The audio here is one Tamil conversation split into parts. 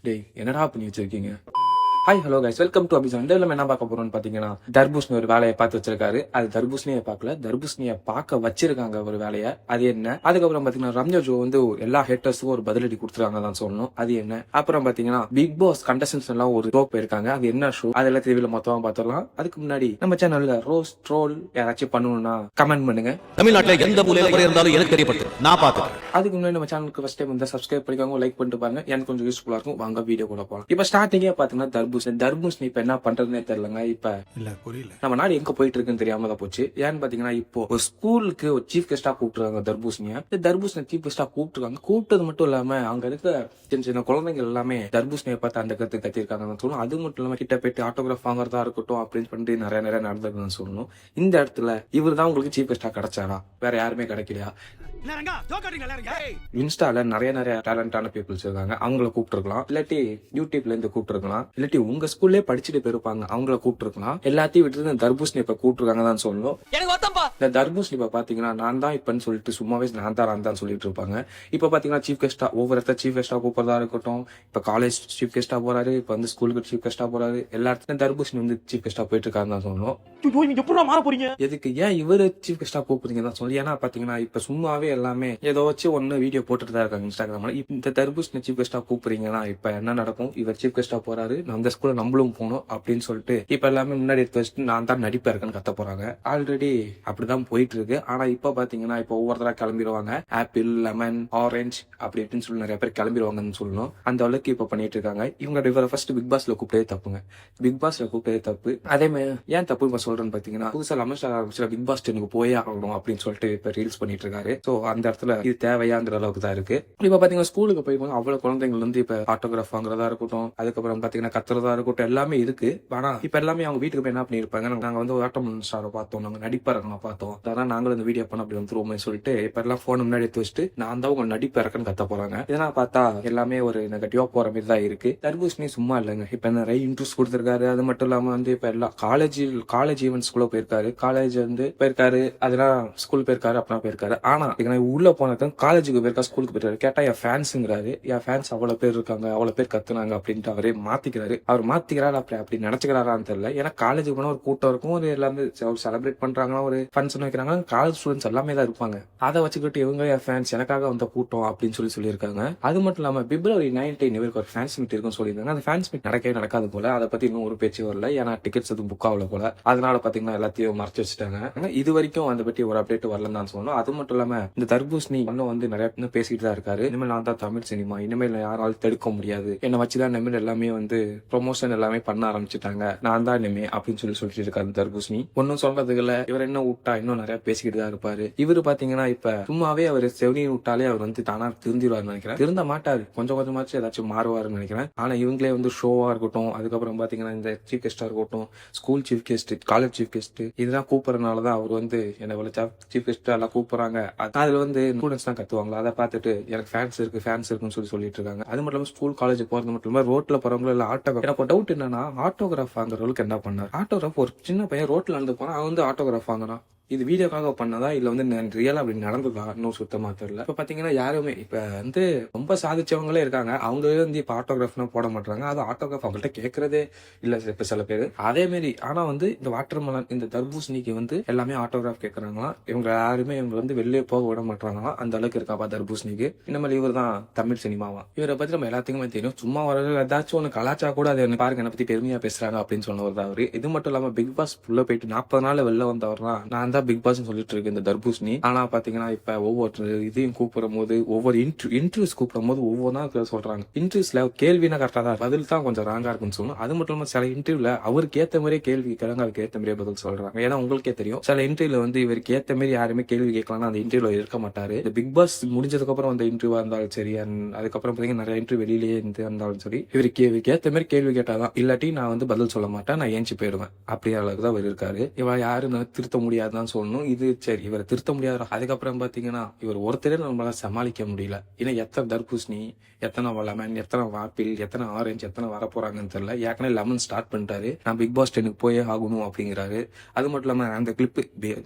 டேய் என்னடா பண்ணி வச்சிருக்கீங்க? Hi hello guys, welcome to Abisan. இதில் நம்ம என்ன பார்க்க போறோம்னு பார்த்தீங்கன்னா, தர்பூசணி ஒரு வேலையை பார்த்து வச்சிருக்காரு. அது தர்பூசணியை பார்க்கல, தர்பூசணியை பார்க்க வச்சிருக்காங்க ஒரு வேலையை. அது என்ன? அதுக்கப்புறம் பார்த்தீங்கன்னா ரம்யா ஜோ வந்து எல்லா ஹேட்டர்ஸுக்கும் ஒரு பதிலடி கொடுத்துருக்காங்க தான் சொல்லணும். அது என்ன? அப்புறம் பார்த்தீங்கன்னா பிக் பாஸ் கண்டஸ்டன்ஸ் எல்லாம் ஒரு ஷோ போயிருக்காங்க. அது என்ன ஷோ? அதெல்லாம் டிவியில் மொத்தமாக பார்த்துடலாம். அதுக்கு முன்னாடி நம்ம சேனல்ல ரோஸ் ட்ரோல் யாராச்சும் பண்ணணும்னா கமெண்ட் பண்ணுங்க. தமிழ்நாட்டில் எந்த மூலையில குறை இருந்தாலும் எனக்கு தெரியப்படுது, நான் பார்த்துக்கிறேன். அதுக்கு முன்னாடி நம்ம சேனலுக்கு ஃபர்ஸ்ட் டைம் வந்து சப்ஸ்கிரைப் பண்ணிக்கோங்க, லைக் பண்ணிட்டு பாருங்க. எனக்கு கொஞ்சம் யூஸ்ஃபுல்லா இருக்கும். வாங்க வீடியோ கூட போகலாம். இப்ப ஸ்டார்டிங்கே பாத்தீங்கன்னா தர்பூசணி இப்ப என்ன பண்றதுன்னே தெரியலங்க. இப்ப இல்ல புரியல. நம்ம நாடு எங்க போயிட்டு இருக்குன்னு தெரியாம தான் போச்சு. ஏன்னு பாத்தீங்கன்னா இப்போ ஒரு ஸ்கூலுக்கு ஒரு சீஃப் கெஸ்டா கூப்பிட்டுருக்காங்க தர்பூசணியை. தர்பூசணி சீஃப் கெஸ்டா கூப்பிட்டுருக்காங்க. கூப்பிட்டது மட்டும் இல்லாம அங்க இருக்க சின்ன சின்ன குழந்தைகள் எல்லாமே தர்பூசணியை பார்த்து அந்த கத்து கத்திருக்காங்கன்னு சொல்லணும். அது மட்டும் இல்லாம கிட்ட போயிட்டு ஆட்டோகிராஃப் வாங்குறதா இருக்கட்டும் அப்படின்னு பண்ணிட்டு நிறைய நடந்ததுன்னு சொல்லணும். இந்த இடத்துல இவர் தான் உங்களுக்கு சீஃப் கெஸ்டா கிடைச்சாரா? வேற யாருமே கிடைக்கலையா? இன்ஸ்டால நிறைய டேலண்டான பீப்புள்ஸ் இருக்காங்க. அவங்கள கூப்பிட்டுருக்கலாம், இல்லாட்டி யூடியூப்ல இருந்து கூப்பிட்டுருக்கலாம், இல்லாட்டி உங்க ஸ்கூல்லே படிச்சுட்டு போயிருப்பாங்க அவங்கள கூப்பிட்டுருக்கலாம். எல்லாத்தையும் விட்டு இந்த தர்பூசணி இப்ப கூப்பிட்டுருக்காங்க தான் சொல்லணும். இந்த தர்பூசணி இப்ப பாத்தீங்கன்னா நான் தான் இப்பன்னு சொல்லிட்டு சும்மாவே நான் தான் சொல்லிட்டு இருப்பாங்க. இப்ப பாத்தீங்கன்னா சீஃப் கெஸ்டா ஒவ்வொரு இடத்துல சீஃப் கெஸ்டா கூப்பிடுறதா இருக்கட்டும். இப்ப காலேஜ் சீஃப் கெஸ்டா போறாரு, இப்ப வந்து ஸ்கூலுக்கு சீஃப் கெஸ்டா போறாரு. எல்லா இடத்துலயும் தர்பூசணி வந்து சீஃப் கெஸ்டா போயிட்டு இருக்காரு தான் சொல்லணும். எதுக்கு ஏன் இவரு சீஃப் கெஸ்டா கூப்பிடுறீங்க தான் சொல்லி. ஏன்னா பாத்தீங்கன்னா இப்ப சும்மாவே எல்லாமே ஏதோ வச்சு ஒன்னு வீடியோ போட்டுட்டு தான் இருக்காங்க இன்ஸ்டாகிராம்ல. இந்த தர்பூசணி சீஃப் கெஸ்டா கூப்பிடுறீங்கன்னா இப்ப என்ன நடக்கும்? இவர் சீஃப் கெஸ்டா போறாரு, நம்ம ஸ்கூல்ல நம்மளும் போகணும் அப்படின்னு சொல்லிட்டு இப்ப எல்லாமே முன்னாடி எடுத்து வச்சுட்டு நான் தான் நடிப்பா இருக்கேன்னு கத்த போறாங்க. ஆல்ரெடி அப்படிதான் போயிட்டு இருக்கு. ஆனா இப்ப பாத்தீங்கன்னா இப்ப ஒவ்வொருத்தரா கிளம்பிடுவாங்க. ஆப்பிள், லெமன், ஆரஞ்சு அப்படி இப்படின்னு சொல்லி நிறைய பேர் கிளம்பிடுவாங்கன்னு சொல்லணும். அந்த அளவுக்கு இப்ப பண்ணிட்டு இருக்காங்க. இவங்க இவரை ஃபர்ஸ்ட் பிக் பாஸ்ல கூப்பிட்டே தப்புங்க. பிக் பாஸ்ல கூப்பிட்டே தப்பு. அதே மாதிரி ஏன் தப்பு இப்ப சொல்றேன்னு பாத்தீங்கன்னா, புதுசா லெமன் ஆரம்பிச்சு பிக் பாஸ் எனக்கு போயே ஆகணும் அப்படின்னு சொல்லிட்டு இப்ப ரீல்ஸ் பண்ணிட்டு இருக்காரு. சோ அந்த இடத்துல இது தேவையாங்கிற அளவுக்கு தான் இருக்கு. இப்ப பாத்தீங்கன்னா ஸ்கூலுக்கு போய் அவ்வளவு குழந்தைகள் வந்து இப்ப ஆட்டோகிராஃப் வாங்குறதா இருக்கட்டும், அதுக்கப்புறம் பாத்தீங்கன்னா கத்துறதா இருக்கட்டும், எல்லாமே இருக்கு. ஆனா இப்ப எல்லாமே அவங்க வீட்டுக்கு போய் என்ன பண்ணிருப்பாங்க, நாங்க வந்து ஆட்டம் ஸ்டாரை பார்த்தோம், நாங்க நடிப்பறக்கணும் பார்த்தோம், அதான் நாங்களும் இந்த வீடியோ பண்ண அப்படி வந்துருவோம்னு சொல்லிட்டு இப்ப எல்லாம் போன் முன்னாடி எடுத்து வச்சுட்டு நான் தான் உங்க நடிப்பறக்கன்னு கத்த போறாங்க. இதெல்லாம் பார்த்தா எல்லாமே ஒரு நெகட்டிவா போற மாதிரி தான் இருக்கு. தர்பூசணி சும்மா இல்லைங்க. இப்ப நிறைய இன்ட்ரெஸ்ட் கொடுத்திருக்காரு. அது மட்டும் இல்லாம வந்து இப்ப எல்லாம் காலேஜ் ஈவெண்ட்ஸ்குள்ள போயிருக்காரு, காலேஜ் வந்து போயிருக்காரு, அதெல்லாம் ஸ்கூல் போயிருக்காரு, அப்படின்னா போயிருக்காரு. ஆனா உள்ள போனது காலேஜுக்கு போயிருக்கா, ஸ்கூலுக்கு போயிருக்காரு. கேட்டா என் ஃபேன்ஸுங்கிறாரு. என் ஃபேன்ஸ் அவ்வளவு பேர் இருக்காங்க, அவ்வளவு பேர் கத்துனாங்க அப்படின்ட்டு அவரே மாத்திக்கிறாரு. அவர் மாத்திக்கிறாரு அப்படி நினைச்சுக்கிறாரான்னு தெரியல. ஏன்னா காலேஜுக்கு போனா ஒரு கூட்டம் இருக்கும், ஒரு எல்லாமே செலிப்ரேட் பண்றாங்க, ஒரு ஃபங்க்ஷன் வைக்கிறாங்க, காலேஜ் ஸ்டூடெண்ட்ஸ் எல்லாமே தான் இருப்பாங்க. அதை வச்சுக்கிட்டு இவங்க என் ஃபேன்ஸ் எனக்காக வந்த கூட்டம் அப்படின்னு சொல்லியிருக்காங்க. அது மட்டும் இல்லாம பிப்ரவரி 19 இவருக்கு ஒரு ஃபேன்ஸ் மீட் இருக்குன்னு சொல்லியிருக்காங்க. அந்த ஃபேன்ஸ் மீட் நடக்கவே நடக்காது போல. அதை பத்தி இன்னும் ஒரு பேச்சு வரல. ஏன்னா டிக்கெட்ஸ் எதுவும் புக் ஆகல போல. அதனால பாத்தீங்கன்னா எல்லாத்தையும் மறைச்சு வச்சுட்டாங்க. இது வரைக்கும் அதை பத்தி ஒரு அப்டேட் வரலன்னு தான் சொல்லணும். அது மட்டும் இல்லாம இந்த தர்பூசணி இன்னும் வந்து நிறைய பேசிக்கிட்டு தான் இருக்காரு. இனிமேல் நான் தான் தமிழ் சினிமா, இனிமேல் யாராலும் தடுக்க முடியாது, என்னை வச்சுதான் இனிமேல் எல்லாமே வந்து ப்ரொமோஷன் எல்லாமே பண்ண ஆரம்பிச்சுட்டாங்க, நான் தான் இனிமே அப்படின்னு சொல்லிட்டு இருக்காரு தர்பூசணி. ஒன்னும் சொல்றதுக்கு இல்ல. இவர் என்ன விட்டா இன்னும் நிறைய பேசிக்கிட்டு தான் இருப்பாரு. இவரு பாத்தீங்கன்னா இப்ப சும்மாவே அவர் செவனி விட்டாலே அவர் வந்து தானா திருந்திடுவாருன்னு நினைக்கிறேன். திருந்த மாட்டாரு, கொஞ்சம் கொஞ்சமாச்சும் ஏதாச்சும் மாறுவாருன்னு நினைக்கிறேன். ஆனா இவங்களே வந்து ஷோவா இருக்கட்டும், அதுக்கப்புறம் பாத்தீங்கன்னா இந்த சீஃப் கெஸ்டா இருக்கட்டும், school chief guest, college chief guest, இதெல்லாம் கூப்பிடறதுனாலதான் அவர் வந்து என்ன சீஃப் கெஸ்ட் எல்லாம் கூப்பிடுறாங்க. அதுல வந்து ஸ்டூடெண்ட்ஸ் தான் கத்துவாங்களா, அதை பார்த்துட்டு எனக்கு ஃபேன்ஸ் இருக்குன்னு சொல்லிட்டு இருக்காங்க. அது மட்டும் இல்லாம ஸ்கூல் காலேஜ் போறது மட்டும் இல்லாம ரோட்ல போறவங்க இல்ல ஆட்டோகிராஃப். எனக்கு டவுட் என்னன்னா, ஆட்டோகிராஃப் வாங்குறவங்களுக்கு என்ன பண்ணார்? ஆட்டோகிராஃப் ஒரு சின்ன பையன் ரோட்ல நடந்து போறான், அவன் வந்து ஆட்டோகிராஃப் வாங்குறான். இது வீடியோக்காக பண்ணதா இல்ல வந்து ரியலா அப்படி நடந்ததா இன்னும் சுத்தமா தெரியல. இப்ப பாத்தீங்கன்னா யாருமே இப்ப வந்து ரொம்ப சாதிச்சவங்களே இருக்காங்க, அவங்களே வந்து இப்ப ஆட்டோகிராஃப்னா போட மாட்டாங்க. அது ஆட்டோகிராஃப் அவங்கள்ட்ட கேட்கறதே இல்ல இப்ப சில பேர். அதே மாதிரி ஆனா வந்து இந்த வாட்டர்மெலன், இந்த தர்பூசணிக்கு வந்து எல்லாமே ஆட்டோகிராஃப் கேட்கறாங்களா. இவங்க யாருமே இவங்க வந்து வெளியே போக விட மாட்டாங்களா, அந்த அளவுக்கு இருக்காப்பா தர்பூசணிக்கு. இந்த மாதிரி இவர் தான் தமிழ் சினிமாவா. இவரை பத்தி நம்ம எல்லாத்துக்குமே தெரியும். சும்மா வர ஏதாச்சும் ஒண்ணு கலாச்சா கூட அதை பாருங்க என்ன பத்தி பெருமையா பேசுறாங்க அப்படின்னு சொன்னவர் தான் அவரு. இது மட்டும் இல்லாம பிக் பாஸ் உள்ள போயிட்டு 40 நாள் வெளில வந்தவர் தான் நான் பிக் பாஸ் சொல்லிட்டு இருக்கு இந்த தர்பூசணி. ஆனா பாத்தீங்கன்னா இப்ப ஒவ்வொரு இதையும் கூப்பிடும் போது, ஒவ்வொரு இன்டர்வியூஸ் கூப்பிடும் போது ஒவ்வொன்றா சொல்றாங்க. இன்டர்வியூஸ்ல கேள்வினா கரெக்டா தான், பதில் தான் கொஞ்சம் ராங்கா இருக்குன்னு சொல்லணும். அது மட்டும் இல்லாம சில இன்டர்வியூல அவருக்கு ஏத்த மாதிரியே கேள்வி கேட்கறாங்க, அதுக்கு ஏத்த மாதிரியே பதில் சொல்றாங்க. ஏன்னா உங்களுக்கே தெரியும், சில இன்டர்வியூல வந்து இவருக்கு ஏத்த மாதிரி யாருமே கேள்வி கேட்கலாம் அந்த இன்டர்வியூல இருக்க மாட்டாரு. இந்த பிக் பாஸ் முடிஞ்சதுக்கு அப்புறம் அந்த இன்டர்வியூவா இருந்தாலும் சரி, அதுக்கப்புறம் பாத்தீங்கன்னா நிறைய இன்டர்வியூ வெளியிலேயே இருந்தாலும் சரி, இவருக்கு ஏத்த மாதிரி கேள்வி கேட்டாதான், இல்லாட்டி நான் வந்து பதில் சொல்ல மாட்டேன், நான் ஏஞ்சி போயிடுவேன் அப்படிங்கிற அளவுக்கு தான் அவர் இருக்காரு. இவ யாரும் திருத்த முடியாதுன்னு தான் சொல்லணும். இது சரி இவரை திருத்த முடியாது. அதுக்கப்புறம் பாத்தீங்கன்னா இவர் ஒருத்தரே நம்மளால சமாளிக்க முடியல. ஏன்னா எத்தனை தர்பூசணி, எத்தனை லெமன், எத்தனை ஆப்பிள், எத்தனை ஆரஞ்சு, எத்தனை வர போறாங்கன்னு தெரியல. ஏற்கனவே லெமன் ஸ்டார்ட் பண்ணிட்டாரு. நான் பிக் பாஸ் 10க்கு போயே ஆகணும் அப்படிங்கிறாரு. அது மட்டும் இல்லாம அந்த கிளிப்பு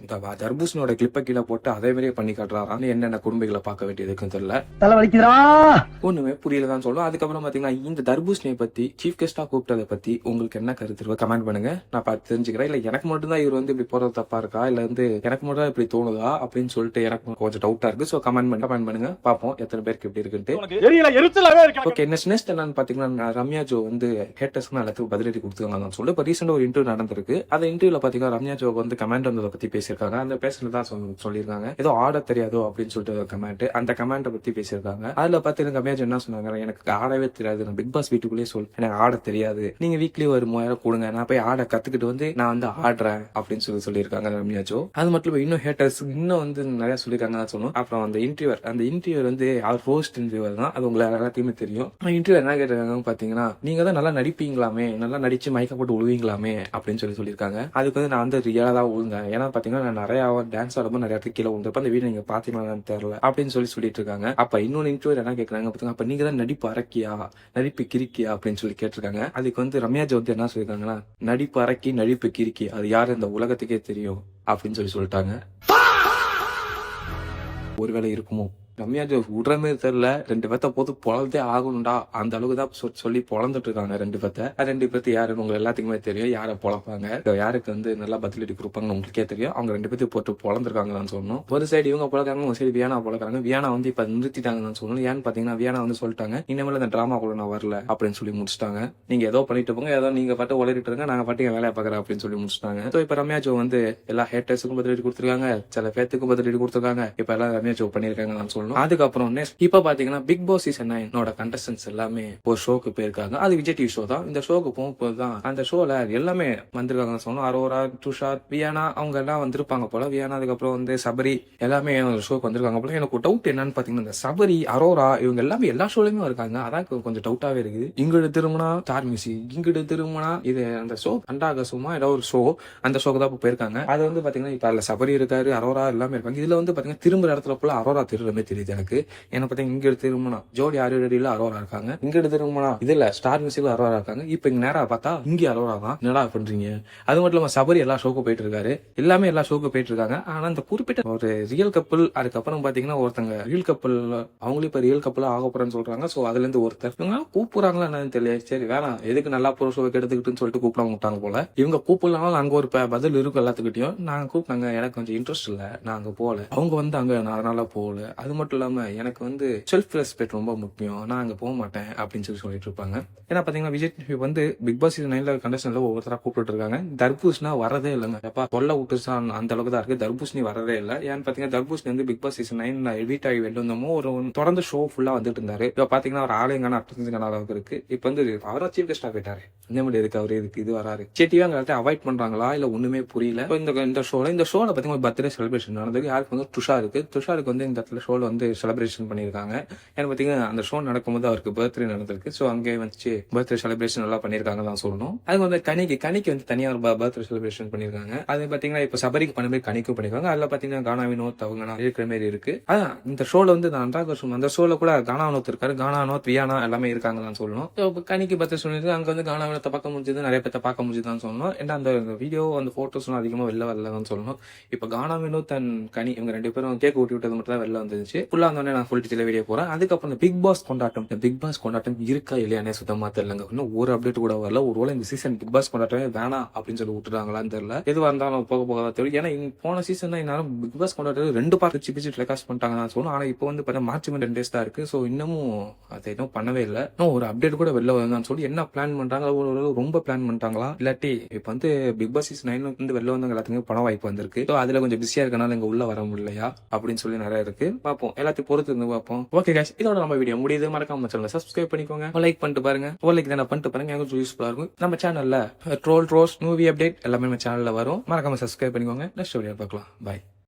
தர்பூசணியோட கிளிப்பை கீழே போட்டு அதே மாதிரியே பண்ணி காட்டுறாராம். என்னென்ன குடும்பங்களை பார்க்க வேண்டியதுக்குன்னு தெரியல. ஒண்ணுமே புரியலதான் சொல்லும். அதுக்கப்புறம் பாத்தீங்கன்னா இந்த தர்பூசணியை பத்தி சீஃப் கெஸ்டா கூப்பிட்டதை பத்தி உங்களுக்கு என்ன கருத்து கமெண்ட் பண்ணுங்க. நான் பார்த்து தெரிஞ்சுக்கிறேன். இல்ல எனக்கு மட்டும் தான் இவர் வந்து இப்படி போறது தப்பா இருக்கா, இல்ல வந்து எனக்கு மட்டும் தான் இப்படி தோணுதா அப்படின்னு சொல்லிட்டு எனக்கு கொஞ்சம் டவுட்டா இருக்கு. சோ கமெண்ட் பண்ணுங்க, பாப்போம் எத்தனை பேருக்கு இப்படி இருக்குன்ட்டு. ஓகே, நெக்ஸ்ட் என்னன்னு பாத்தீங்கன்னா ரம்யா ஜோ வந்து ஹேட்டர்ஸ்க்கு எல்லாத்துக்கும் பதிலடி கொடுத்துருக்காங்க சொல்லி இப்ப ரீசெண்டா ஒரு இன்டர்வியூ நடந்திருக்கு. அந்த இன்டர்வியூல பாத்தீங்கன்னா ரம்யா ஜோ வந்து கமெண்ட் வந்ததை பத்தி பேசியிருக்காங்க. அந்த பேசுனதான் சொல்லியிருக்காங்க ஏதோ ஆட தெரியாதோ அப்படின்னு சொல்லிட்டு கமெண்ட், அந்த கமெண்ட்டை பத்தி பேசியிருக்காங்க. அதுல பாத்தீங்கன்னா ரம்யா ஜோ என்ன சொன்னாங்க, எனக்கு ஆடவே தெரியாது, நான் பிக் பாஸ் வீட்டுக்குள்ளேயே எனக்கு ஆட தெரியாது, நீங்க வீக்லி ஒரு 3000 கொடுங்க, நான் போய் ஆட கத்துக்கிட்டு வந்து நான் வந்து ஆடுறேன் அப்படின்னு சொல்லியிருக்காங்க ரம்யா ஜோ. அது மட்டும் இன்னும் ஹேட்டர்ஸ் இன்னும் வந்து நிறைய சொல்லியிருக்காங்க சொல்லணும். அப்புறம் அந்த இன்டர்வியூர் வந்து அவர் ஹோஸ்ட் இன்டர்வியூர் தான், அது உங்களுக்கு எல்லாத்தையுமே தெரியும். இன்டர்வியூ என்ன கேட்டிருக்காங்க பாத்தீங்கன்னா, நீங்க தான் நல்லா நடிப்பீங்களாமே, நல்லா நடிச்சு மயக்க போட்டு விழுவீங்களாமே அப்படின்னு சொல்லியிருக்காங்க. அதுக்கு வந்து நான் வந்து ரியலா தான் விழுந்தேன். ஏன்னா பாத்தீங்கன்னா நான் நிறைய டான்ஸ் ஆடும்போது நிறைய இடத்துக்கு கீழே விழுந்தப்ப அந்த வீடு நீங்க பாத்தீங்களான்னு தெரியல அப்படின்னு சொல்லிட்டு இருக்காங்க. அப்ப இன்னொன்னு இன்டர்வியூர் என்ன கேட்கறாங்க பாத்தீங்கன்னா, அப்ப நீங்க தான் நடிப்பு அரக்கியா, நடிப்பு கிரிக்கியா அப்படின்னு சொல்லி கேட்டிருக்காங்க. அதுக்கு வந்து ரம்யா ஜோ வந்து என்ன சொல்லியிருக்காங்கன்னா, நடிப்பு அரக்கி நடிப்பு கிரிக்கி அது யாரு இந்த உலகத்துக்கே தெரியும் அப்படின்னு சொல்லிட்டாங்க. ஒருவேளை இருக்குமோ ரம்யா ஜோ விடுற மாதிரி தெரியல. 2 பேத்த போது பொழந்தே ஆகணும்டா அந்த அளவுக்கு தான் சொல்லி பொழந்துட்டு இருக்காங்க 2 பேத்த. 2 பேர்த்து யாருன்னு உங்களுக்கு எல்லாத்துக்குமே தெரியும். யாரை பொழப்பாங்க, யாருக்கு வந்து நல்லா பதிலடி கொடுப்பாங்கன்னு உங்களுக்கே தெரியும். அவங்க 2 பேர்த்து போட்டு பொழந்திருக்காங்கன்னு சொல்லணும். ஒரு சைடு இவங்க பொழக்காங்க, ஒரு சைடு வியானா பொழக்கிறாங்க. வியானா வந்து இப்ப நிறுத்திட்டாங்கன்னு சொல்லணும். ஏன்னு பாத்தீங்கன்னா வியானா வந்து சொல்லிட்டாங்க, இனிமேல் இந்த டிராமாக்குள்ள நான் வரல அப்படின்னு சொல்லி முடிச்சிட்டாங்க. நீங்க ஏதோ பண்ணிட்டு போங்க, ஏதோ நீங்க பாட்டு உளறிட்டு இருங்க, நாங்க பாட்டு வேலையை பாக்குறேன் அப்படின்னு சொல்லி முடிச்சிட்டாங்க. இப்ப ரம்யா ஜோ வந்து எல்லா ஹேட்டர்ஸுக்கும் பதிலடி கொடுத்துருக்காங்க, சில பேத்துக்கும் பதிலடி கொடுத்துருக்காங்க. இப்ப எல்லாம் ரம்யா ஜோ பண்ணிருக்காங்க நான் சொல்லணும். அதுக்கப்புறம் இப்ப பாத்தீங்கன்னா பிக் பாஸ் சீசன் 9 கண்டஸ்டன்ஸ் எல்லாமே ஒரு ஷோக்கு போயிருக்காங்க. அது விஜய் டிவி ஷோ தான். இந்த ஷோக்கு போகும்போதுதான் அந்த ஷோல எல்லாமே வந்திருக்காங்க சொல்லணும். அரோரா, துஷார், வியானா அவங்க எல்லாம் வந்திருப்பாங்க போல. வியானா அதுக்கப்புறம் வந்து சபரி எல்லாமே ஷோக்கு வந்திருக்காங்க போல. எனக்கு ஒரு டவுட் என்னன்னு பாத்தீங்கன்னா, இந்த சபரி, அரோரா இவங்க எல்லாமே எல்லா ஷோலயுமே இருக்காங்க. அதான் கொஞ்சம் டவுட்டாவே இருக்குது. இங்கிட்டு திரும்பினா ஸ்டார் மியூசிக், இங்கிட்டு திரும்பினா இது அந்த ஷோ அண்டாகசுமா ஏதோ ஒரு ஷோ, அந்த ஷோக்கு தான் போயிருக்காங்க. அது வந்து பாத்தீங்கன்னா இப்ப அதுல சபரி இருக்காரு, அரோரா எல்லாமே இருக்காங்க. இதுல வந்து பாத்தீங்கன்னா திரும்புற இடத்துல போல அரோரா திரும்பமே தெரியுது எனக்கு. ஏன்னா பாத்தீங்கன்னா இங்க எடுத்து திரும்பினா ஜோடி ஆரோடியில அரோரா இருக்காங்க, இங்க எடுத்து திரும்பினா இதுல ஸ்டார் மியூசிக்ல அரோரா இருக்காங்க. இப்ப இங்க நேரா பார்த்தா இங்க அரோரா தான். என்னடா பண்றீங்க? அது மட்டும் இல்லாம சபரி எல்லா ஷோக்கு போயிட்டு இருக்காரு, எல்லாமே எல்லா ஷோக்கு போயிட்டு இருக்காங்க. ஆனா இந்த குறிப்பிட்ட ஒரு ரியல் கப்பல், அதுக்கப்புறம் பாத்தீங்கன்னா ஒருத்தங்க ரியல் கப்பல், அவங்களும் இப்ப ரியல் கப்பல் ஆக போறேன்னு சொல்றாங்க. சோ அதுல இருந்து ஒருத்தர் கூப்பிடுறாங்களா என்னன்னு தெரியல. சரி வேணாம், எதுக்கு நல்லா போற ஷோ எடுத்துக்கிட்டுன்னு சொல்லிட்டு கூப்பிடாம விட்டாங்க போல. இவங்க கூப்பிடலாம், அங்க ஒரு பதில் இருக்கும் எல்லாத்துக்கிட்டையும். நாங்க கூப்பிட்டாங்க, எனக்கு கொஞ்சம் இன்ட்ரெஸ்ட் இல்ல, நான் அங்க போல. அவங்க வந்து அங்க நான் அதனால போகல. அது மட்டும் இல்லாம எனக்கு வந்து செல்ஃப் ரெஸ்பெக்ட் ரொம்ப முக்கியம், நான் அங்க போக மாட்டேன் அப்படின்னு சொல்லிட்டு இருப்பாங்க. ஏன்னா பாத்தீங்கன்னா விஜய் டிவி வந்து பிக் பாஸ் சீசன் 9 கண்டஸ்டன்ட்ல ஒவ்வொருத்தரா கூப்பிட்டு இருக்காங்க. தர்பூசணா வரதே இல்லைங்க. எப்பா கொல்ல விட்டுச்சா அந்த அளவுக்கு தான் இருக்கு. தர்பூசணி வரதே இல்லை. ஏன்னு பாத்தீங்கன்னா தர்பூசணி வந்து பிக் பாஸ் சீசன் 9 எடிட் ஆகி வெளில வந்தோமோ ஒரு தொடர்ந்து ஷோ ஃபுல்லா வந்துட்டு இருந்தாரு. இப்ப பாத்தீங்கன்னா ஒரு ஆலயங்கான அட்டன்ஸுக்கான அளவுக்கு இருக்கு. இப்ப வந்து அவரா சீஃப் கெஸ்டா போயிட்டாரு. இந்த மாதிரி இருக்கு, அவரு இதுக்கு இது வராரு. சேட்டியா அங்க அவாய்ட் பண்றாங்களா இல்ல ஒண்ணுமே புரியல. இந்த ஷோல பாத்தீங்கன்னா பர்த்டே செலிப்ரேஷன் நடந்தது. யாருக்கு வந்து துஷாருக்கு வந்து இந்த இடத்துல ஷோல வந்து செலிப்ரேஷன் பண்ணிருக்காங்க. ஏன்னா பாத்தீங்கன்னா அந்த ஷோ நடக்கும்போது அவருக்கு பர்த்டே நடந்திருக்கு. சோ அங்கே வந்து பர்த்டே செலிப்ரேஷன் எல்லாம் பண்ணிருக்காங்க தான் சொல்லணும். அது வந்து கனிக்கு வந்து தனியா ஒரு பர்த்டே செலிப்ரேஷன் பண்ணிருக்காங்க. அது பாத்தீங்கன்னா இப்ப சபரிக்கு பண்ண மாதிரி கனிக்கும் பண்ணிருக்காங்க. அதுல பாத்தீங்கன்னா கானா வினோத் அவங்க இருக்கிற மாதிரி இருக்கு. அதான் இந்த ஷோல வந்து அந்த ஷோல கூட கானா வினோத் இருக்காரு, கானா வினோத், வியானா எல்லாமே இருக்காங்க தான் சொல்லணும். கனிக்கு பர்த்டே சொல்லிருக்கு. அங்க வந்து கானா வினோத்தை பார்க்க முடிஞ்சது, நிறைய பேர்த்த பார்க்க முடிஞ்சதுதான் சொல்லணும். ஏன்னா அந்த வீடியோ அந்த போட்டோஸ் அதிகமா வெளில வரலதான் சொல்லணும். இப்ப கானா வினோத் அண்ட் கனி இவங்க 2 பேரும் கேக் ஊட்டி விட்டது மட்டும் தான் வெளில வந்துச்சு. ஃபுல்லா வந்தோடனே நான் ஃபுல் டீச்சர் வீடியோ போறேன். அதுக்கப்புறம் பிக் பாஸ் கொண்டாட்டம் இருக்கா இல்லையானே சுத்தமா தெரியலங்க. இன்னும் ஒரு அப்டேட் கூட வரல. ஒருவேளை இந்த சீசன் பிக் பாஸ் கொண்டாட்டமே வேணாம் அப்படின்னு சொல்லி விட்டுறாங்களான்னு தெரியல. எதுவா இருந்தாலும் போக போக தெரியும். ஏன்னா போன சீசன் தான் பிக் பாஸ் கொண்டாட்டம் 2 பார்ட் பிரிச்சு டெலிகாஸ்ட் பண்ணிட்டாங்க சொல்லணும். ஆனா இப்போ வந்து மார்ச் 2 டேஸ் தான் இருக்கு. சோ இன்னமும் அதை இன்னும் பண்ணவே இல்லை. ஒரு அப்டேட் கூட வெளில வருதான்னு சொல்லி என்ன பிளான் பண்றாங்க, ரொம்ப பிளான் பண்ணிட்டாங்களா இல்லாட்டி இப்ப வந்து பிக் பாஸ் சீசன் 9 வந்து வெளில வந்தவங்க எல்லாத்துக்கும் பண வாய்ப்பு வந்திருக்கு. அதுல கொஞ்சம் பிஸியா இருக்கனால இங்க உள்ள வர முடியலையா அப்படின்னு சொல்லி நிறைய இருக்கு. பார்ப்போம், எல்லாத்தையும் பொறுத்து இருந்து பார்ப்போம். ஓகே गाइस, இதோட நம்ம வீடியோ முடியுது. மறக்காம சேனலை சப்ஸ்கிரைப் பண்ணிக்கோங்க, லைக் பண்ணிட்டு பாருங்க. லைக் தானே பண்ணிட்டு பாருங்க, எனக்கு யூஸ்ஃபுல்லா இருக்கும். நம்ம சேனல்ல ட்ரோல் ரோஸ் மூவி அப்டேட் எல்லாமே நம்ம சேனல்ல வரும். மறக்காம சப்ஸ்கிரைப் பண்ணிக்கோங்க. நெக்ஸ்ட் வீடியோ பார்க்கலாம். பாய்.